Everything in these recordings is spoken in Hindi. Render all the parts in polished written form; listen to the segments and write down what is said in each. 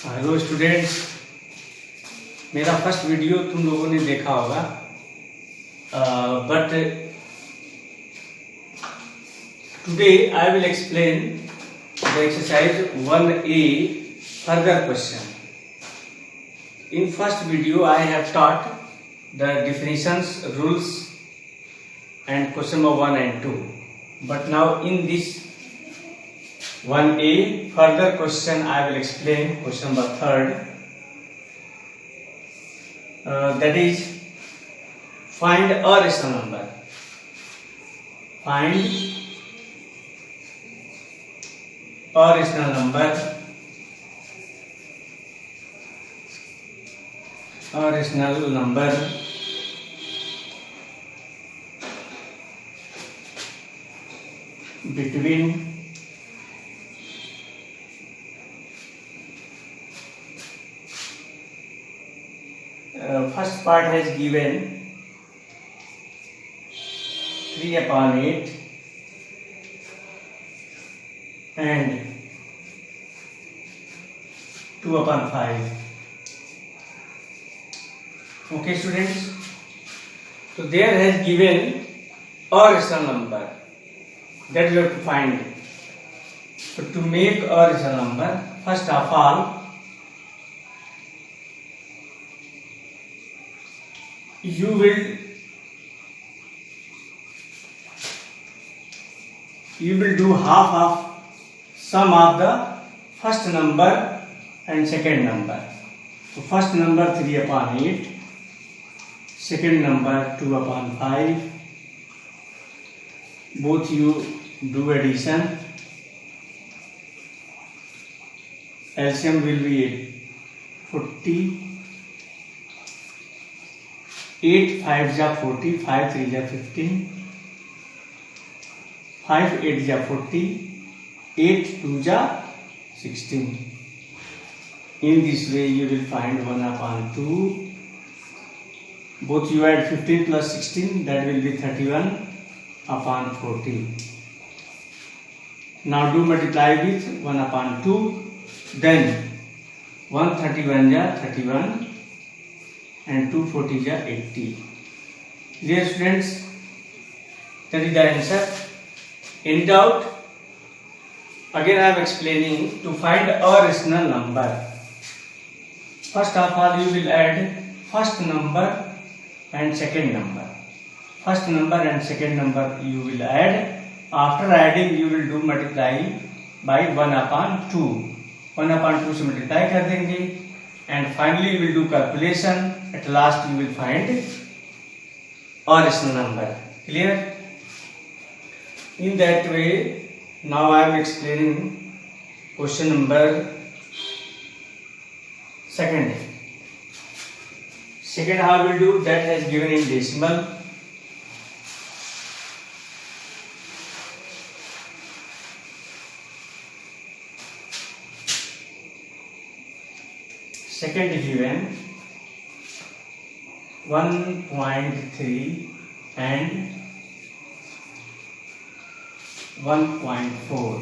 हेलो स्टूडेंट्स, मेरा फर्स्ट वीडियो तुम लोगों ने देखा होगा, but today I will explain the exercise 1A further question. In first video I have taught the definitions, rules and question number 1 and 2. But now in this 1A further question I will explain question number 3rd. That is, find a rational number. Find a rational number. A rational number between first part has given 3/8 and 2/5. Okay students, so there has given a rational number that you have to find. So to make a rational number, first of all you will do half of sum of the first number and second number. So first number 3/8, second number 2/5. Both you do addition. LCM will be 40. 8 5 जा 40, 5 3 जा 15, 5 8 जा 40, 8 2 जा 16. In this way you will find 1/2. Both you add 15 plus 16, that will be 31/40. Now do multiply with 1/2. Then 131 जा 31 and 240 ja 80. Dear students, that is the answer. In doubt, again I am explaining to find a rational number. First of all you will add first number and second number. First number and second number you will add. After adding you will do multiply by 1/2. 1/2 से multiply कर देंगे and finally you will do calculation. At last you will find a rational number. Clear? In that way, now I am explaining question number second. Second, how we will do that has given in decimal. Second given 1.3 and 1.4.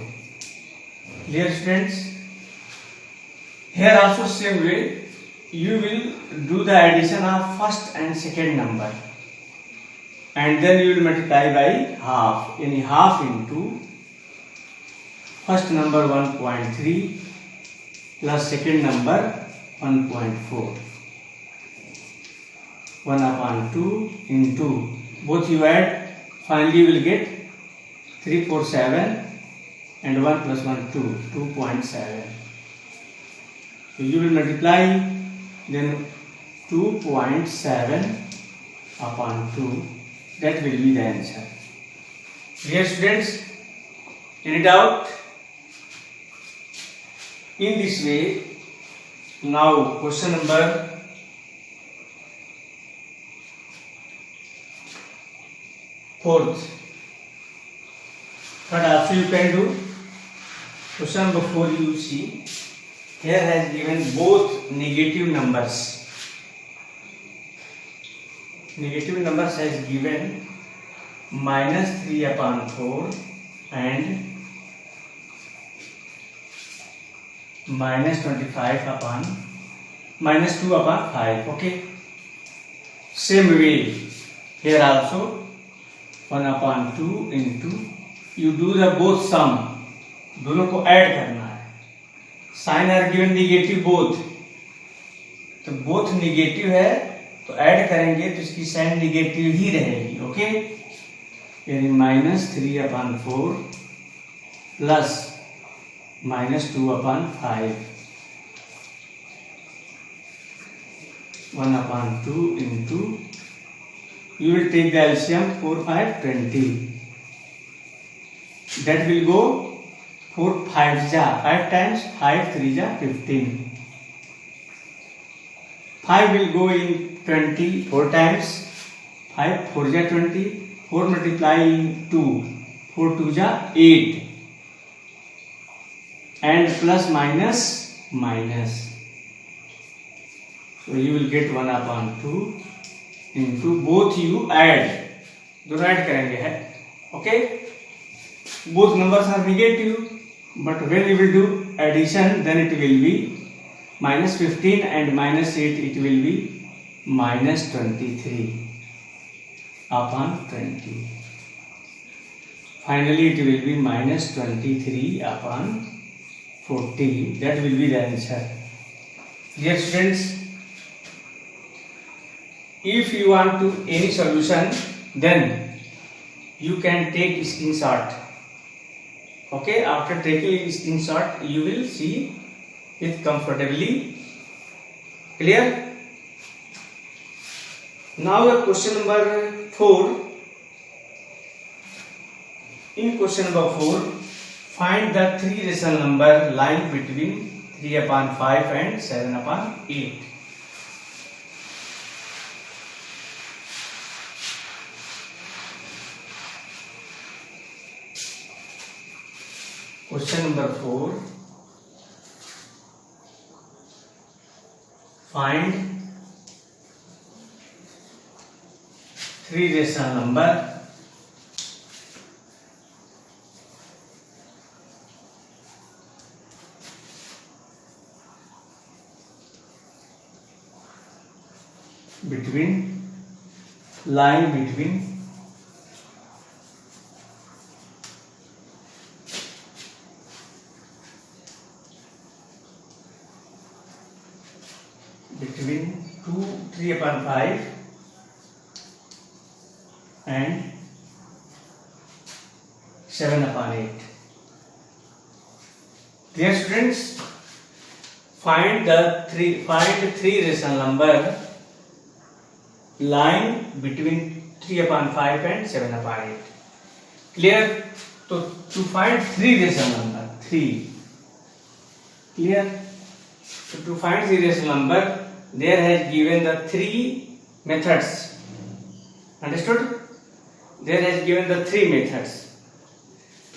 Clear students? Here also same way you will do the addition of first and second number and then you will multiply by half. Any half into first number 1.3 plus second number 1.4. 1/2 into both you add, finally you will get 3 4 7 and 1 plus 1 2, 2.7. So you will multiply, then 2.7/2, that will be the answer. Dear students, any doubt? In this way, now question number 4th. Third also you can do. Question number 4 you see. Here has given both negative numbers. Negative numbers has given -3/4 and -25 upon -2 upon 5. Okay. Same way here also 1 upon 2 into you do the both sum, दोनों को ऐड करना है. Sign are given negative both, तो बोथ निगेटिव है तो ऐड करेंगे तो इसकी साइन निगेटिव ही रहेगी. ओके, यानी -3 upon 4 plus -2 upon 5, 1 upon 2 into you will take the LCM 4 5 20, that will go 4 5 ja 5 times 5 3 ja 15, 5 will go in 20 4 times, 5 4 ja 20, 4 multiply in 2 4 2 ja 8, and plus minus minus, so you will get 1 upon 2 into both you add, दोनों ऐड करेंगे है. Okay, both numbers are negative, but when you will do addition then it will be -15 and -8, it will be -23 upon 20. Finally it will be -23 upon 40. That will be the answer. Dear students, if you want to any solution then you can take screenshot. Okay, after taking screenshot you will see it comfortably. Clear? Now the question number 4. In question number 4, find the three rational number lying between 3 upon 5 and 7 upon 8. Question number 4. Find three rational number lying between 3 upon 5 and 7 upon 8. Dear students, find three rational number lying between 3 upon 5 and 7 upon 8. Clear? So to find three rational number, 3. Clear? So to find three rational number, there has given the three methods. Understood? There has given the three methods.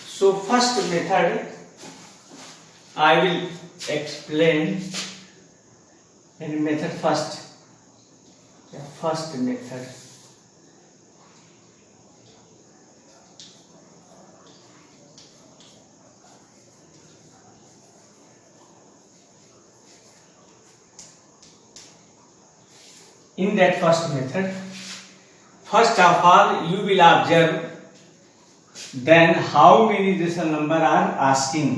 So first method I will explain in method first. The first method. In that first method, first of all you will observe then how many rational number are asking,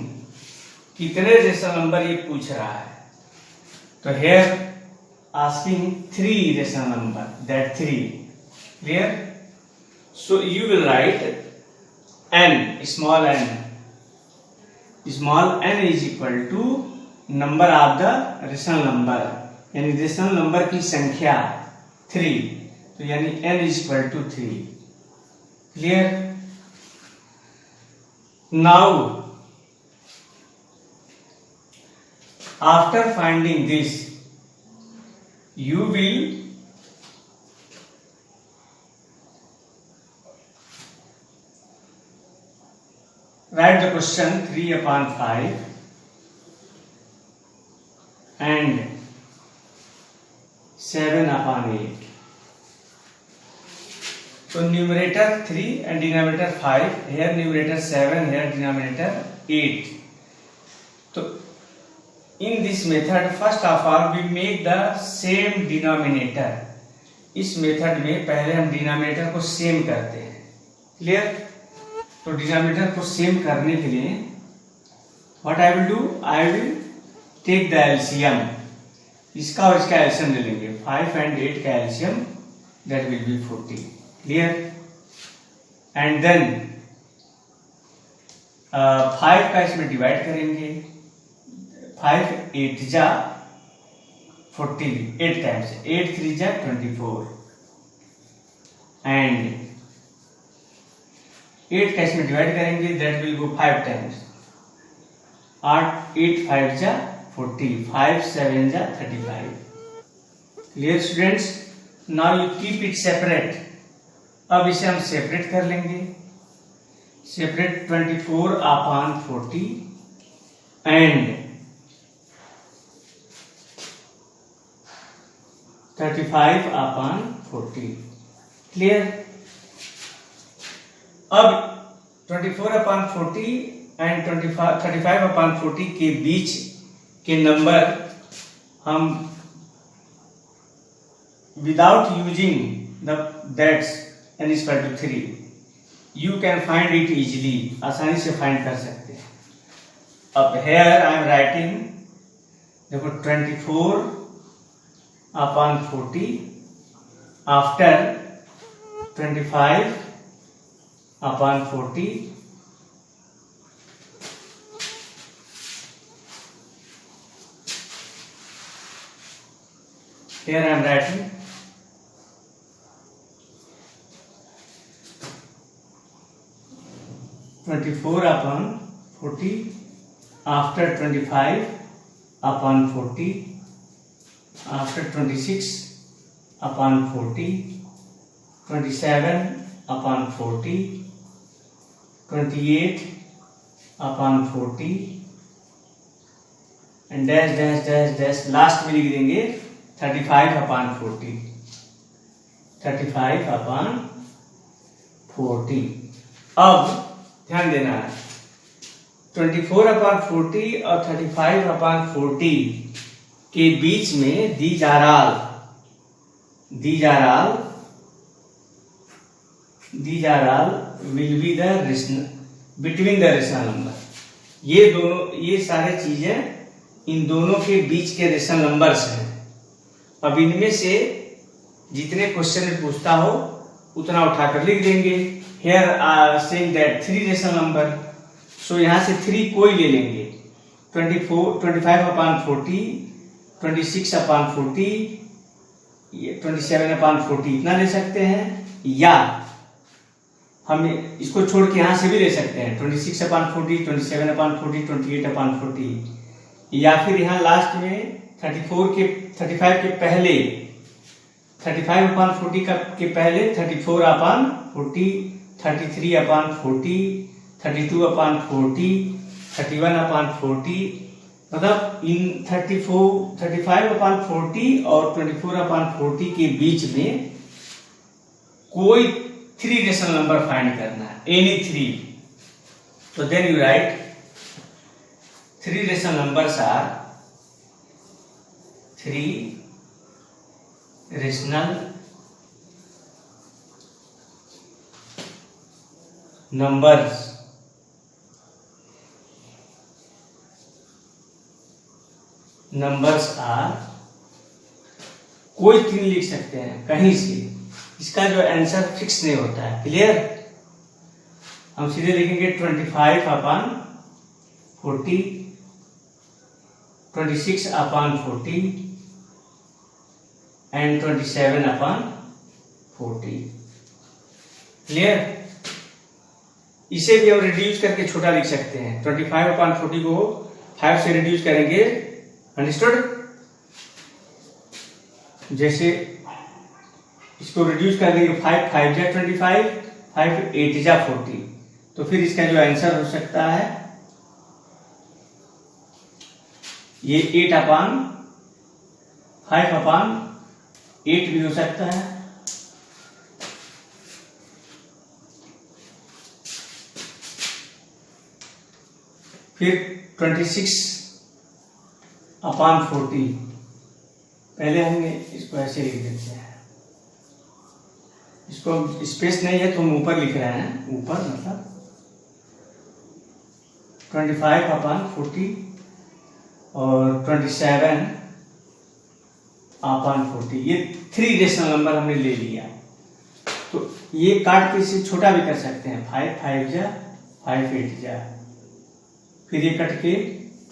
कितने rational number ये पूछ रहा है. तो here asking three rational number, that 3. Clear? So you will write n, small n. Small n is equal to number of the rational number, यानी रेशनल नंबर की संख्या 3, तो यानी n is equal to 3. Clear? Now after finding this you will write the question 3 upon 5 and 7 upon 8. So numerator 3 and denominator 5, here numerator 7, here denominator 8. So In this method, first of all, we make the same denominator. इस मेथड में पहले हम डिनोमिनेटर को सेम करते हैं. क्लियर? तो डिनोमिनेटर को सेम करने के लिए what I will do, I will take the LCM. इसका और इसका एलसीएम ले लेंगे. 5 and 8 का LCM, that will be 40. Clear? And then 5 का इसमें डिवाइड करेंगे. 5 8 जा 40, 8 टाइम्स. 8 3 जा 24 एंड 8 का इसमें डिवाइड करेंगे, दैट विल गो 5 टाइम्स. 8 5 जा 40, 5 7 जा 35. Clear students? Now you keep it separate. अब इसे हम सेपरेट कर लेंगे. Separate 24 upon 40 and 35 upon 40. Clear? अब 24 अपॉन 40 एंड 35 अपॉन 40 के बीच के नंबर हम without using the that's n is equal to 3, you can find it easily. आसानी से फाइंड कर सकते हैं. अब here I am writing, देखो 24 upon 40 after 25 upon 40 here I am writing 24 upon 40 after 25 upon 40 after 26 upon 40 27 upon 40 28 upon 40 and dash dash dash dash last में लिख देंगे 35 upon 40. 35 upon 40. अब ध्यान देना है, 24 upon 40 और 35 upon 40 के बीच में these are all will be the rational between the rational number. ये सारे चीजें इन दोनों के बीच के रेशनल नंबर्स हैं. अब इनमें से जितने क्वेश्चन में पूछता हो उतना उठाकर लिख देंगे. Here saying that 3 rational number, so यहाँ से 3 कोई ले लेंगे. 25 upon 40, 26 upon 40, 27 upon 40 इतना ले सकते हैं, या हम इसको छोड़ के यहाँ से भी ले सकते हैं 26 upon 40, 27 upon 40, 28 upon 40, या फिर यहाँ लास्ट में 35 के पहले 35 upon 40 के पहले 34 upon 40, 33 upon 40, 32 upon 40, 31 upon 40, मतलब इन 35 upon 40 और 24 upon 40 के बीच में कोई 3 रेशनल नंबर फाइंड करना है, एनी 3. तो then you write 3 rational numbers are 3 rational numbers are, कोई 3 लिख सकते हैं कहीं से. इसका जो आंसर फिक्स नहीं होता है. क्लियर? हम सीधे लिखेंगे 25 upon 40, 26 upon 40 and 27 upon 40. Clear? इसे भी हम रिड्यूस करके छोटा लिख सकते हैं. 25 upon 40 को 5 से रिड्यूस करेंगे. अंडरस्टूड? जैसे इसको रिड्यूस कर देंगे 5 5 जा 25, 5 8 जा 40, तो फिर इसका जो आंसर हो सकता है ये 8 upon 5 upon 8 भी हो सकता है. फिर 26 अपॉन 40। पहले हमने इसको ऐसे लिख देते हैं, इसको स्पेस नहीं है तो हम ऊपर लिख रहे हैं, ऊपर मतलब 25 अपॉन 40 और 27 अपॉन 40। ये 3 रेशनल नंबर हमने ले लिया। तो ये काट के इसे छोटा भी कर सकते हैं, 5 5 जा 5 8 जा, फिर ये कट के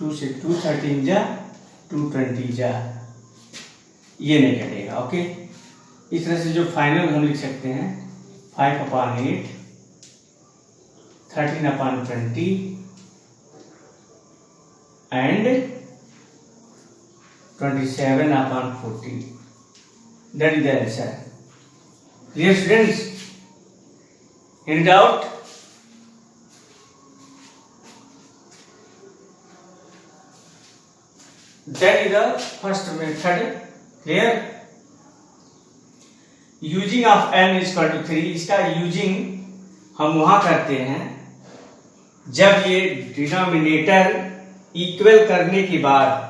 2 से 2 13 जा 2 20 जा, ये नहीं कटेगा। ओके, इस तरह से जो फाइनल हम लिख सकते हैं 5 upon 8, 13 upon 20 and 27 upon 40. That is the answer. Dear students, any doubt? That is the first method. Clear? Using of n is equal to 3. इसका यूजिंग हम वहां करते हैं जब ये डिनोमिनेटर इक्वल करने के बाद,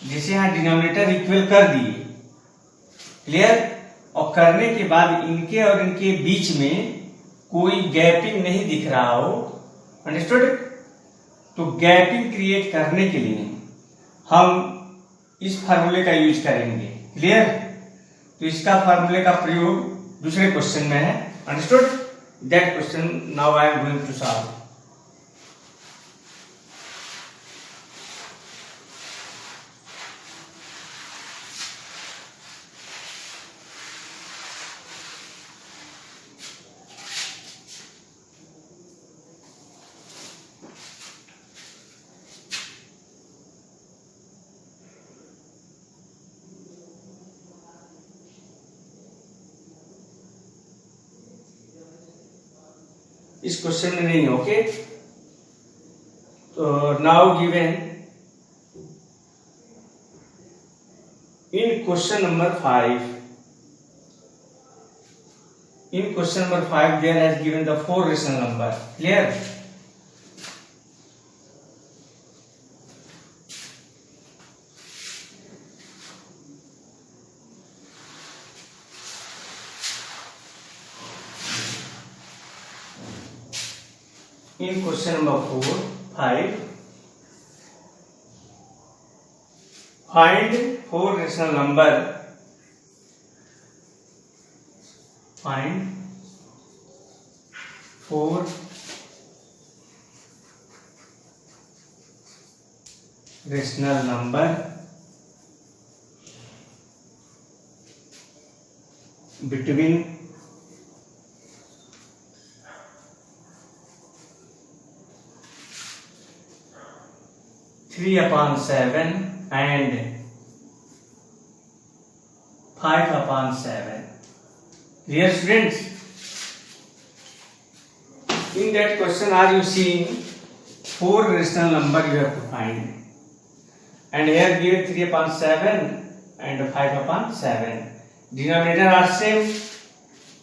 जैसे यहाँ डिनोमिनेटर इक्वल कर दिए, क्लियर, और करने के बाद इनके और इनके बीच में कोई गैपिंग नहीं दिख रहा हो, अंडरस्टूड। तो गैपिंग क्रिएट करने के लिए हम इस फार्मूले का यूज करेंगे, क्लियर। तो इसका फार्मूले का प्रयोग दूसरे क्वेश्चन में है, understood. That question now I am going to solve. इस क्वेश्चन में नहीं है, ओके। तो now given in question number 5, in question number 5 there has given the 4 rational number, clear। In question number 5 find 4 rational number, find 4 rational number between 3/7 and 5/7. Dear students, in that question are you seeing 4 rational number you have to find, and here given 3/7 and 5/7. Denominator are same,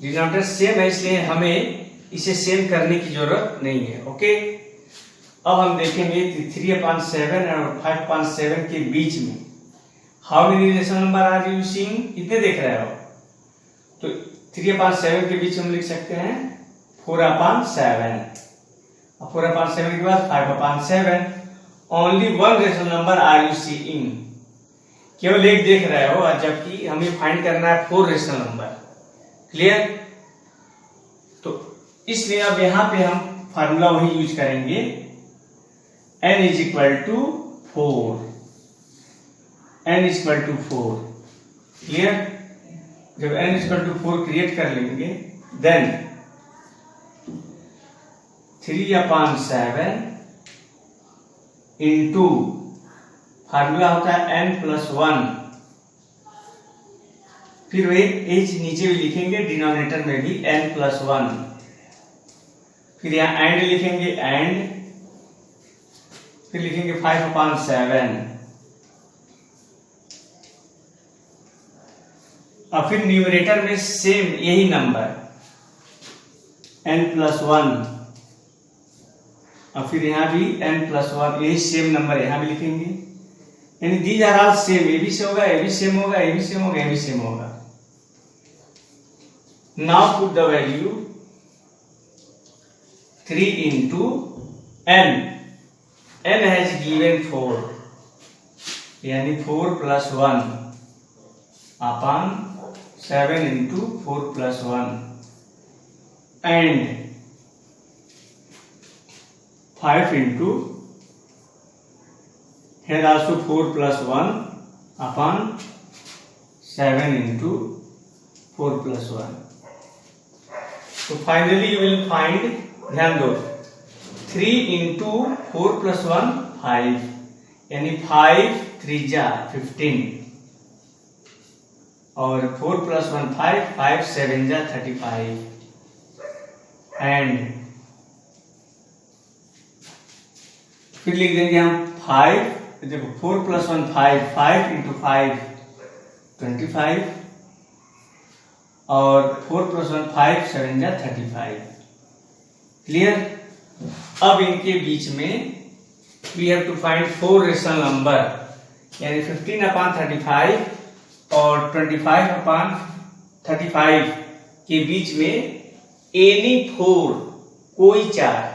denominator same है, इसलिए हमें इसे सेम करने की जरूरत नहीं है, ओके। अब हम देखेंगे 3/7 और 5/7 के बीच में how many rational number are you seeing, कितने देख रहे हो। तो 3/7 के बीच हम लिख सकते हैं 4/7, और 4/7 के बाद 5/7। Only 1 rational number are you seeing, केवल एक देख रहे हो, और जबकि हमें फाइंड करना है 4 रेशनल नंबर, क्लियर। तो इसलिए अब यहाँ पे हम फार्मूला वही यूज करेंगे, n is equal to 4, n is equal to 4, clear. जब n is equal to 4 create कर लेंगे, देन 3/7 इंटू फार्मूला होता है n+1, फिर वही एच नीचे भी लिखेंगे, डिनोमिनेटर में भी n+1, फिर यहाँ एंड लिखेंगे, एंड फिर लिखेंगे 5/7, और फिर न्यूमरेटर में सेम यही नंबर n+1, और फिर यहां भी n+1, यही सेम नंबर यहां भी लिखेंगे यानी दीज आर ऑल सेम, ए भी से होगा, ए भी सेम होगा, ए भी सेम होगा, ए भी सेम होगा। Now put the value 3 into n, n has given 4, यानी 4 plus 1 upon 7 into 4 plus 1 and 5 into, here also 4 plus 1 upon 7 into 4 plus 1. So finally you will find, ध्यान दो, 3 into 4 plus 1 5, यानी 5 3 जा 15 और 4 plus 1 5, 5 7 जा 35 एंड फिर लिख देंगे हम 5, देखो 4 plus 1 5, 5 into 5 25 और 4 plus 1 5, 7 जा 35। क्लियर? अब इनके बीच में we have to find 4 rational number, यानी 15 upon 35 और 25 upon 35 के बीच में एनी 4, कोई चार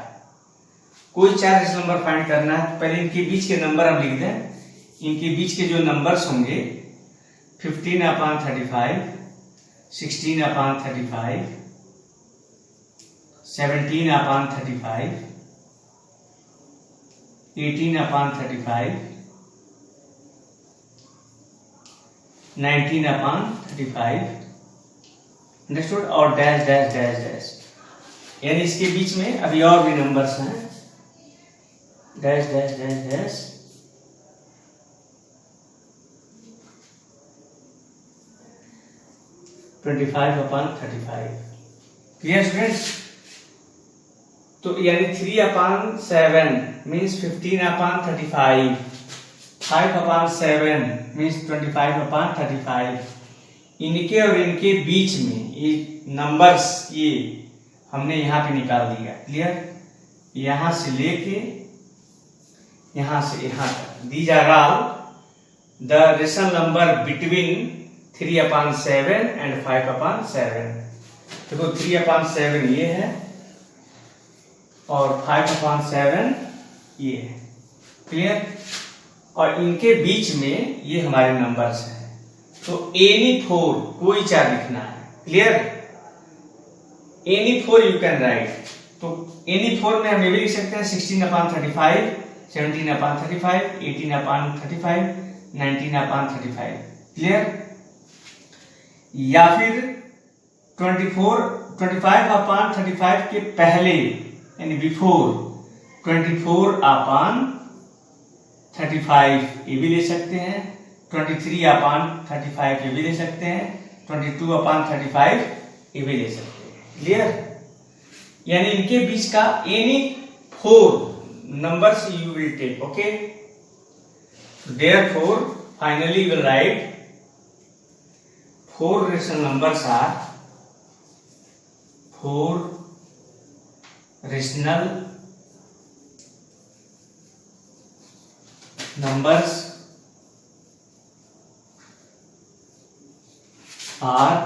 रेशनल नंबर फाइंड करना है। पहले इनके बीच के नंबर हम लिख दें। इनके बीच के जो नंबर्स होंगे 15 upon 35, 16 upon 35, 17 upon 35, 18 upon 35, 19 upon 35, understood, और डैश डैश डैश डैश, यानी इसके बीच में अभी और भी नंबर्स हैं, dash dash dash dash, (25 upon 35). Clear students? तो यानी 3 upon 7 means 15 upon 35, 5 upon 7 means 25 upon 35। इनके और इनके बीच में ये नंबर्स ये हमने यहाँ पे निकाल दिया। क्लियर? यहाँ से लेके यहाँ से यहाँ तक, these are all the rational number between 3 upon 7 and 5 upon 7। देखो 3 upon 7 ये है और 5 upon 7 ये है। क्लियर? और इनके बीच में ये हमारे नंबर्स हैं। तो एनी 4, कोई 4 लिखना है। Clear? Any 4 you can write. तो एनी 4 में हम ये भी लिख सकते हैं 16 upon 35, 17 upon 35, 18 upon 35, 19 upon 35। Clear? या फिर 25 upon 35 के पहले यानी बिफोर 24 upon 35 ये भी ले सकते हैं, 23 upon 35 ये भी ले सकते हैं, 22 upon 35 ये भी ले सकते हैं। क्लियर? यानी इनके बीच का any 4 numbers you will take. Okay, therefore finally we will write 4 rational numbers are 4 rational numbers are,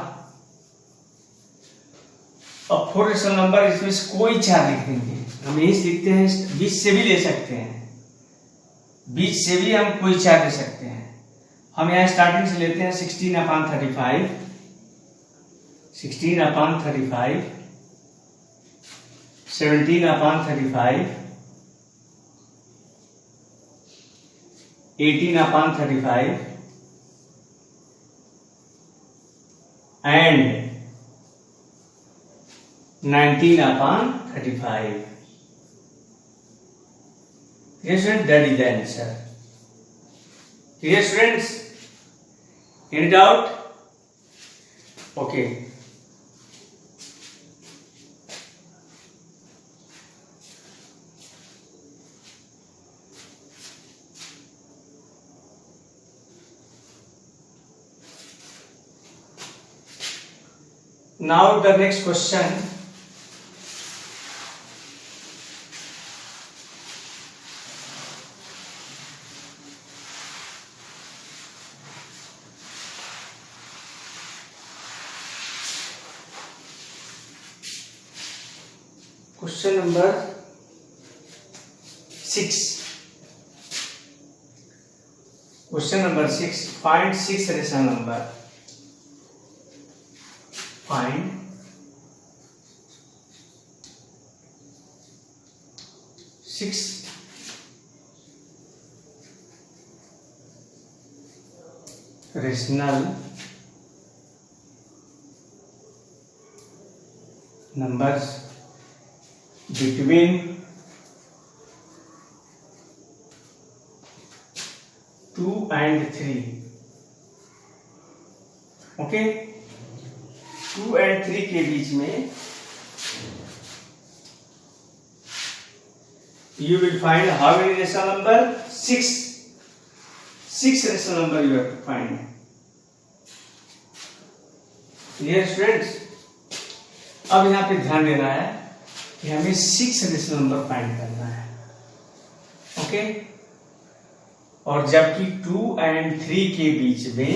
अब 4 रेशनल नंबर इसमें से कोई 4 लिख देंगे। हम यही लिखते हैं, बीच से भी ले सकते हैं, बीच से भी हम कोई 4 ले सकते हैं। हम यहाँ स्टार्टिंग से लेते हैं 16 upon 35, 16 upon 35, 17 upon 35, 18 upon 35 and 19 upon 35. Yes, students, that is the answer. Yes, students, any doubt? Okay. Now the next question. Question number 6. Question number 6. Find 6 rational number. Find 6 rational numbers between 2 and 3. Okay, 2 and 3 के बीच में you will find how many rational number? 6. 6 rational number you have to find. Dear students, अब यहाँ पे ध्यान देना है कि हमें 6 रेशनल नंबर फाइंड करना है. ओके, और जबकि 2 and 3 के बीच में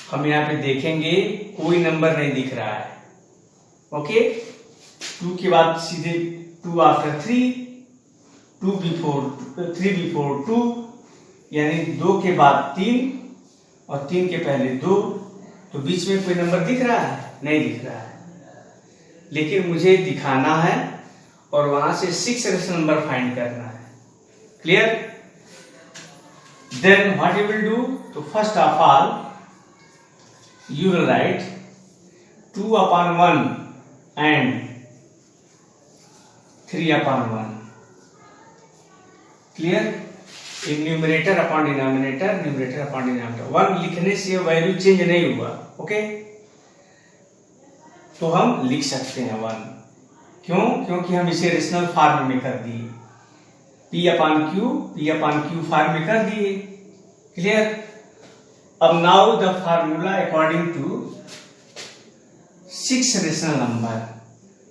हम यहाँ पे देखेंगे कोई नंबर नहीं दिख रहा है. ओके, 2 के बाद सीधे 2 आफ्टर 3, 2 बिफोर 3 बिफोर 2, यानी 2 के बाद 3 और 3 के पहले 2. तो बीच में कोई नंबर दिख रहा है? नहीं दिख रहा है. लेकिन मुझे दिखाना है और वहां से 6 रेशनल नंबर फाइंड करना है. Clear? Then what you will do? तो first of all you will write 2 upon 1 and 3 upon 1. Clear? In numerator upon denominator, numerator upon denominator. 1 लिखने से वैल्यू चेंज नहीं हुआ. ओके, तो हम लिख सकते हैं 1. क्यों? क्योंकि हम इसे रेशनल फॉर्म में कर दिए. P upon Q फॉर्म में कर दिए. क्लियर? अब now the formula according to 6 rational number.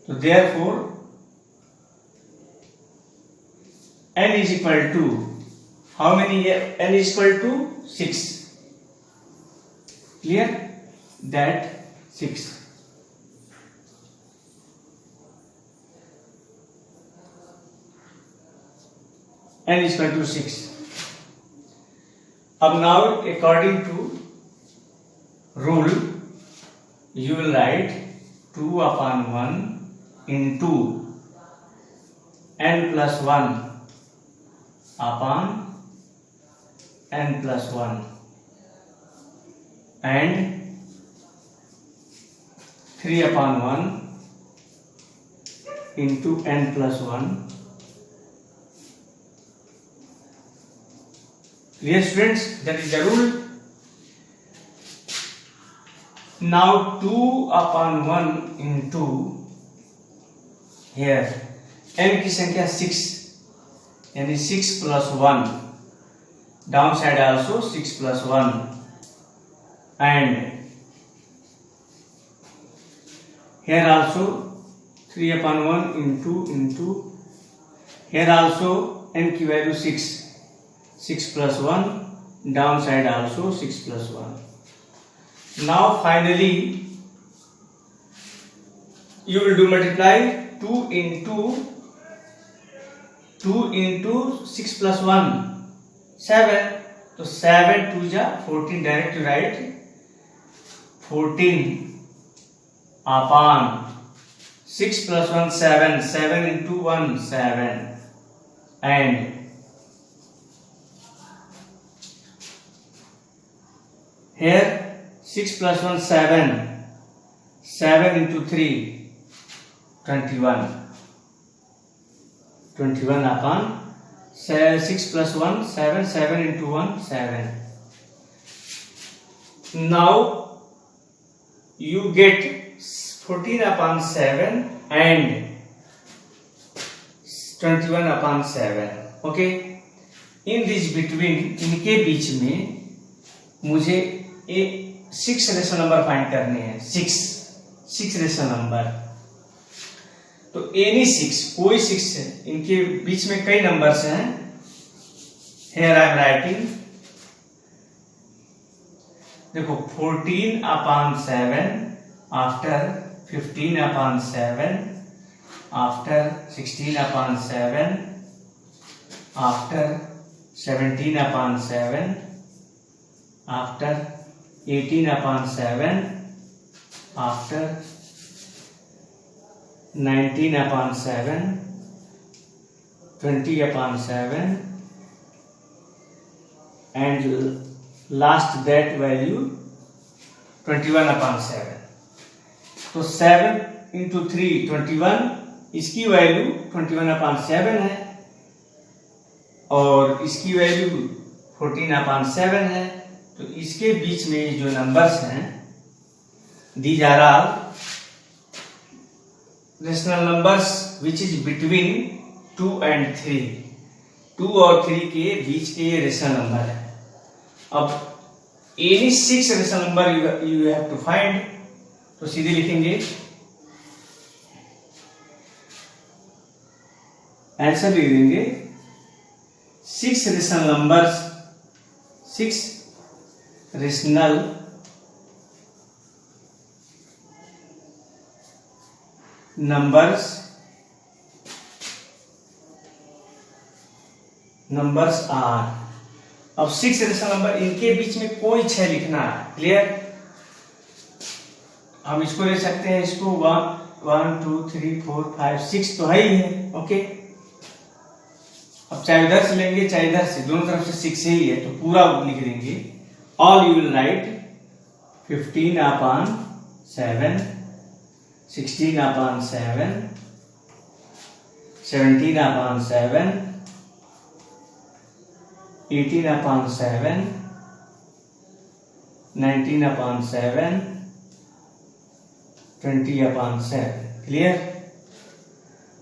तो therefore n is equal to how many? n is equal to 6. Clear? That 6. n is equal to 6. अब now according to rule you will write 2 upon 1 into n plus 1 upon n plus 1 and 3 upon 1 into n plus 1. Clear students? That is the rule. Now 2 upon 1 into here n की संख्या 6, यानी 6 plus 1, down side also 6 plus 1 and here also 3 upon 1 into here also n की value 6 plus 1, down side also 6 plus 1. Now finally you will do multiply 2 into 6 plus 1 7. तो 7 2 जा 14. Direct right 14 upon 6 plus 1 7. 7 into 1 7 and here 6 plus 1 7. 7 into 3 21. 21 upon 6 plus 1 7. 7 into 1 7. Now you get 14 upon 7 and 21 upon 7. Okay, in this between, इनके बीच में मुझे 6 रेशनल नंबर फाइंड करने हैं. 6 रेशनल नंबर. तो एनी 6, कोई 6 है, इनके बीच में कई नंबर्स हैं. हेयर आई एम राइटिंग, देखो 14 upon 7 after 15 upon 7 after 16/7, after 17/7, after 18/7, after 19/7, 20/7, and last that value 21/7. तो 7 into 3 21, इसकी वैल्यू 21/7 है और इसकी वैल्यू 14/7 है। तो इसके बीच में जो नंबर्स हैं, these are all rational numbers which is between 2 and 3। 2 और 3 के बीच के ये रेशनल नंबर है। अब any 6 rational number you have to find. तो सीधे लिखेंगे आंसर लिख देंगे 6 rational numbers, 6 rational numbers are. अब 6 रेशनल नंबर, इनके बीच में कोई 6 लिखना है। क्लियर? हम इसको ले सकते हैं, इसको 1 2 3 4 5 6 तो है ही है। ओके, अब चाहे उधर से लेंगे चाहे इधर से, दोनों तरफ से 6 ही है तो पूरा लिख देंगे। All you will right 15/7, 16/7, 17/7, 18/7, 19/7, 20/7. Clear?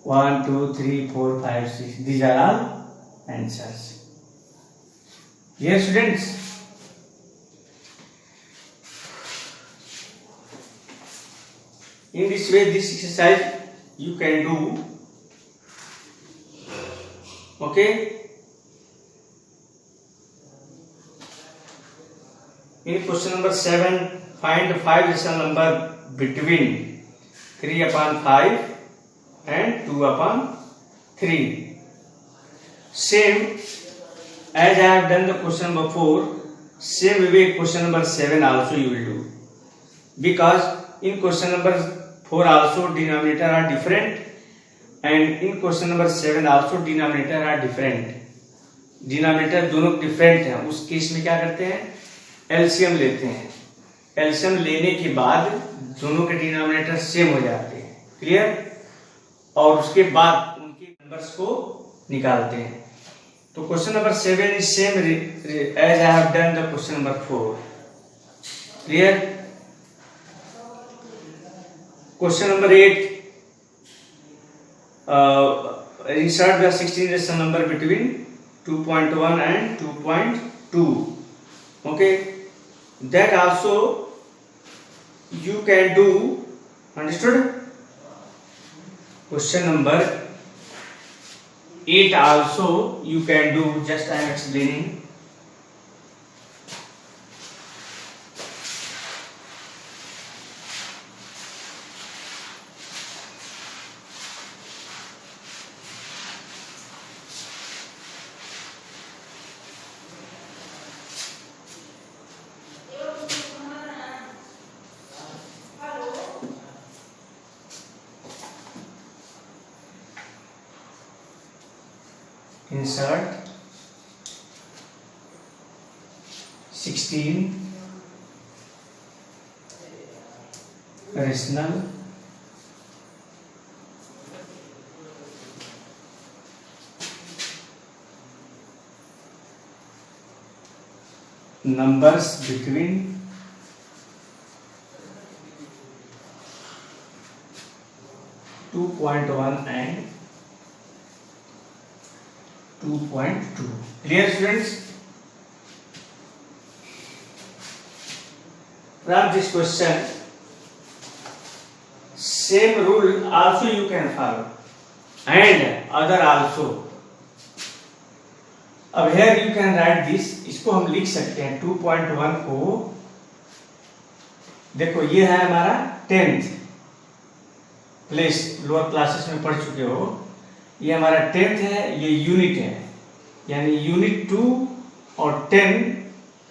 1 2 3 4 5 6. These are all answers. Yes, students. In this way, this exercise you can do. Okay. In question number 7, find 5 rational number between 3/5 and 2/3. Same as I have done the question number 4, same way question number 7 also you will do, because in question number 4 also denominator are different and in question number 7 also denominator are different. Denominator दोनों different हैं। उस केस में क्या करते हैं, एलसीएम लेते हैं। एलसीएम लेने के बाद दोनों के डिनोमिनेटर सेम हो जाते हैं। क्लियर? और उसके बाद उनके नंबर्स को निकालते हैं। तो question number 7 is same as I have done the question number 4। Clear? Question number 8, insert the 16 rational number between 2.1 and 2.2. Okay, that also you can do. Understood? Question number 8 also you can do. Just I am explaining. Insert 16 rational numbers between 2.1 and 2.2. Clear, students? From this question, same rule also you can follow and other also. अब here you can write this, इसको हम लिख सकते हैं 2.1 को। देखो ये है हमारा 10th प्लेस लोअर क्लासेस में पढ़ चुके हो, ये हमारा 10th है, ये यूनिट है, यानी यूनिट 2 और 10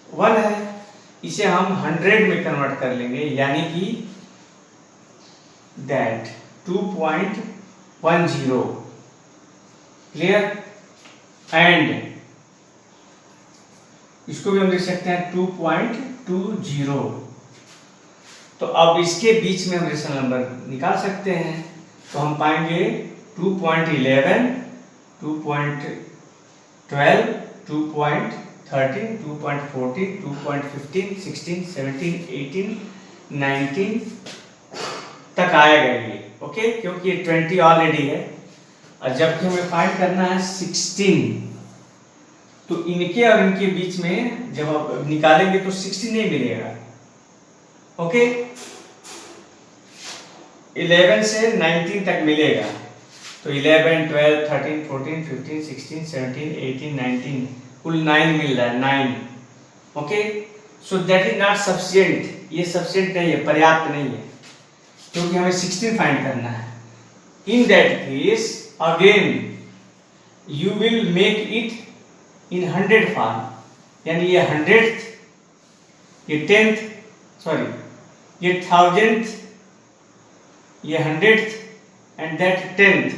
1 है, इसे हम 100 में कन्वर्ट कर लेंगे, यानी कि दैट 2.10 क्लियर। एंड इसको भी हम लिख सकते हैं 2.20। तो अब इसके बीच में हम रेशनल नंबर निकाल सकते हैं, तो हम पाएंगे 2.11, 2.12, 2.13, 2.14, 2.15, 16, 17, 18, 19 तक आएगा ये, ओके, क्योंकि ये 20 ऑलरेडी है। और जबकि हमें फाइंड करना है 16, तो इनके और इनके बीच में जब आप निकालेंगे तो 16 नहीं मिलेगा, ओके। 11 से 19 तक मिलेगा, तो 11, 12, 13, 14, 15, 16, 17, 18, 19 कुल 9 मिल रहा है, 9, okay. So that is not sufficient, ये सफिशिएंट नहीं है, पर्याप्त नहीं है, क्योंकि हमें 16 फाइंड करना है। In that case again you will make it in 100 form, यानी ये 100th, ये 10th, सॉरी ये 1000th, ये 100th एंड दैट 10th,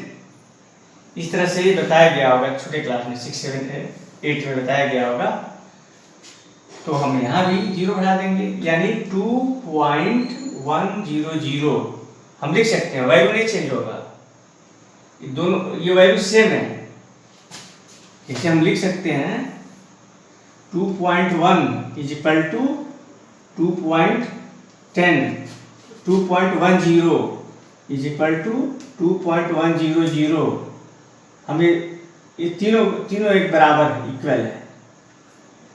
इस तरह से बताया गया होगा छोटे क्लास में 6, 7, 8 में बताया गया होगा। तो हम यहाँ भी 0 बढ़ा देंगे, यानी 2.100 हम लिख सकते हैं, वैल्यू नहीं चेंज होगा, ये दोनों ये वैल्यू सेम है। इसे हम लिख सकते हैं 2.1 is equal to 2.10, 2.10 is equal to 2.100। हमें ये तीनों एक बराबर इक्वल है,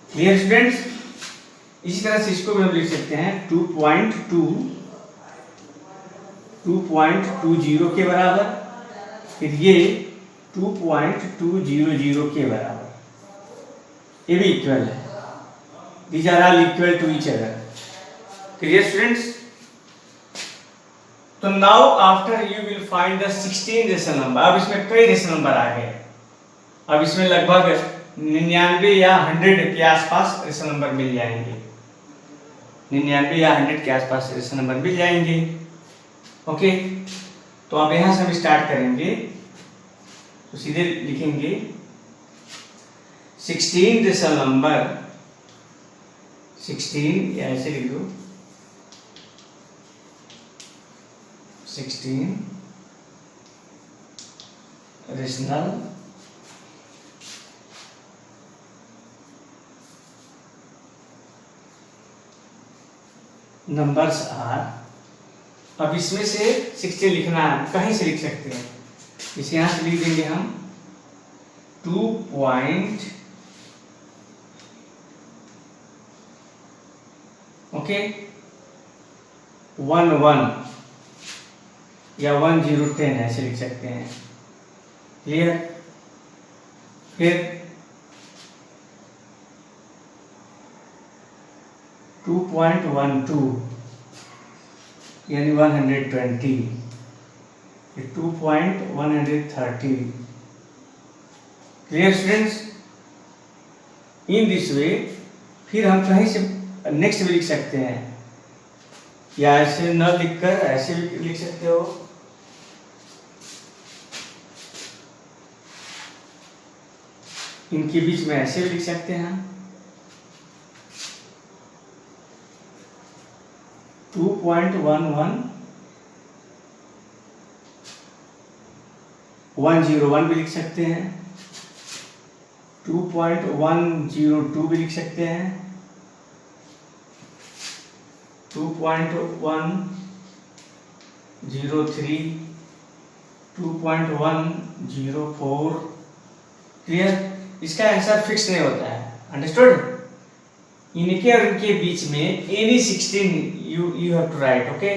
क्लियर स्टूडेंट्स। इसी तरह से इसको भी हम लिख सकते हैं 2.20 के बराबर, फिर ये 2.200 के बराबर, ये भी इक्वल है, these are all equal to each other, clear students. तो now after you will find the 16 rational number. अब इसमें कई रेशनल नंबर आ गए, अब इसमें लगभग 99 या 100 के आसपास रेशनल नंबर मिल जाएंगे, 99 या 100 के आसपास रेशनल नंबर मिल जाएंगे, ओके। तो अब यहां से हम स्टार्ट करेंगे, तो सीधे लिखेंगे 16 रेशनल नंबर, 16 या ऐसे लिख दो 16 रेशनल नंबर्स आर। अब इसमें से 16 लिखना है, कहीं से लिख सकते हैं, इसे यहां से लिख देंगे हम 2.11 या 1010 ऐसे लिख सकते हैं, क्लियर। फिर 2.12 यानी 120, 2.130, क्लियर स्टूडेंट्स। इन दिस वे फिर हम कहीं से नेक्स्ट भी लिख सकते हैं, या ऐसे न लिखकर ऐसे भी लिख सकते हो, इनके बीच में ऐसे भी लिख सकते हैं 2.11 101 भी लिख सकते हैं, 2.102 भी लिख सकते हैं, 2.103, 2.104, क्लियर। इसका आंसर फिक्स नहीं होता है, अंडरस्टूड। इनके और इनके बीच में any 16 you have to write, okay।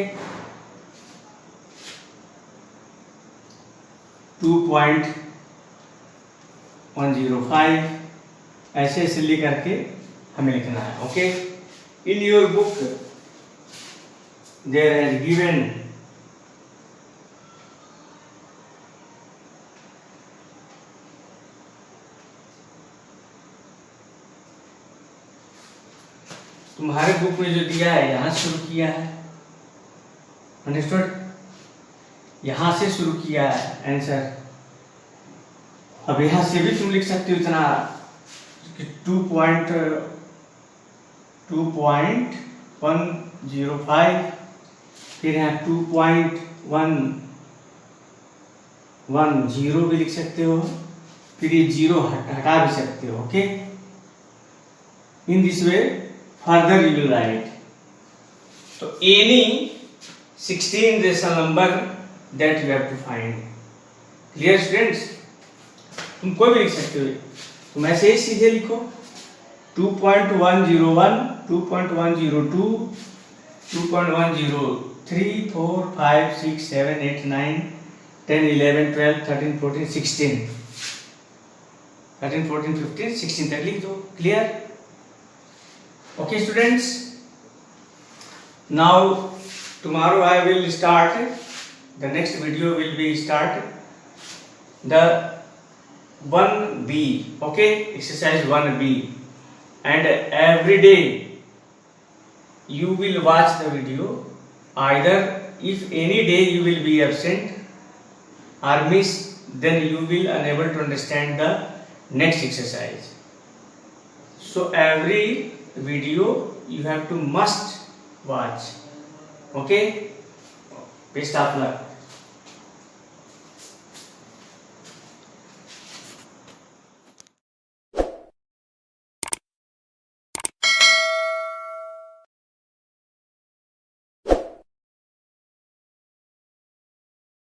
2.105 ऐसे ऐसे लिख करके हमें लिखना है, okay. In your book there has given तुम्हारे बुक में जो दिया है यहाँ शुरू किया है, अंडरस्टूड? यहाँ से शुरू किया है आंसर। अब यहाँ से भी तुम लिख सकते हो इतना 2.105, फिर यहाँ 2.110 भी लिख सकते हो, फिर ये जीरो हटा भी सकते हो। Okay, in this way further you will write. तो any 16 rational number that you have to find. Clear students? तुम कोई भी लिख सकते हो, तुम ऐसे ही सीधे लिखो 2.101, 2.102, 2.103, 4, 5, 6, 7, 8, 9, 10, 11, 12, 13, 14, 16, 13, 14, 15, 16 तक लिख दो। Clear? Okay students, now tomorrow I will start, the next video will be start the 1B, okay, exercise 1B, and every day you will watch the video. Either if any day you will be absent or miss, then you will unable to understand the next exercise. So every video you have to must watch. Okay, best of luck.